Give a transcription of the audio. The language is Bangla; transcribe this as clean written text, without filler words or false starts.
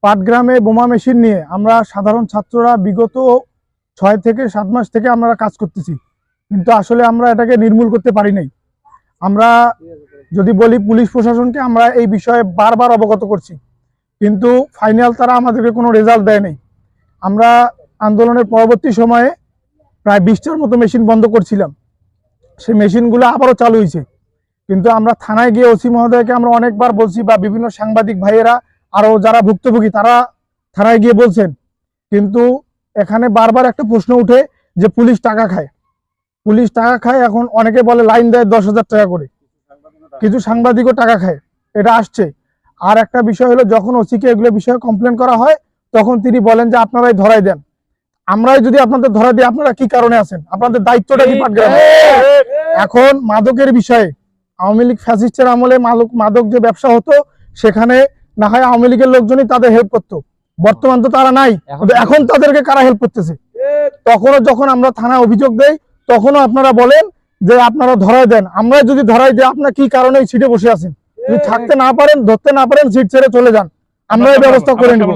পাটগ্রামে বোমা মেশিন নিয়ে আমরা সাধারণ ছাত্ররা বিগত 6 থেকে 7 মাস থেকে আমরা কাজ করতেছি, কিন্তু আসলে আমরা এটাকে নির্মূল করতে পারি নাই। আমরা যদি বলি পুলিশ প্রশাসনকে আমরা এই বিষয়ে বারবার অবগত করছি, কিন্তু ফাইনাল তারা আমাদেরকে কোনো রেজাল্ট দেয় নাই। আমরা আন্দোলনের পরবর্তী সময়ে প্রায় 20টার মতো মেশিন বন্ধ করছিলাম, সেই মেশিনগুলো আবারও চালু হয়েছে। কিন্তু আমরা থানায় গিয়ে ওসি মহোদয়কে আমরা অনেকবার বলছি, বা বিভিন্ন সাংবাদিক ভাইয়েরা আরও যারা ভুক্তভোগী তারা থানায় গিয়ে বলছেন, কিন্তু এখানে বারবার একটা প্রশ্ন উঠে যে পুলিশ টাকা খায়। পুলিশ টাকা খায়, এখন অনেকে বলে লাইন দেয় 10,000 টাকা করে, কিছু সাংবাদিকও টাকা খায়, এটা আসছে। আর একটা বিষয় হলো, যখন ওসিকে এগুলো বিষয়ে কমপ্লেন করা হয় তখন তিনি বলেন যে আপনারাই ধরাই দেন। আমরাই যদি আপনাদের ধরা দিই আপনারা কি কারণে আছেন, আপনাদের দায়িত্বটা কি পাটগ্রামে? এখন মাদকের বিষয়ে আওয়ামী লীগ ফ্যাসিস্টের আমলে মাদক যে ব্যবসা হতো, সেখানে না হয় আওয়ামী লীগের লোকজনই তাদের হেল্প করতো, বর্তমান তো তারা নাই, এখন তাদেরকে কারা হেল্প করতেছে? তখনও যখন আমরা থানায় অভিযোগ দেই তখনও আপনারা বলেন যে আপনারা ধরাই দেন। আমরা যদি ধরাই দিই আপনারা কি কারণে এই সিটে বসে আছেন? যদি থাকতে না পারেন, ধরতে না পারেন, সিট ছেড়ে চলে যান, আমরা এই ব্যবস্থা করে নেব।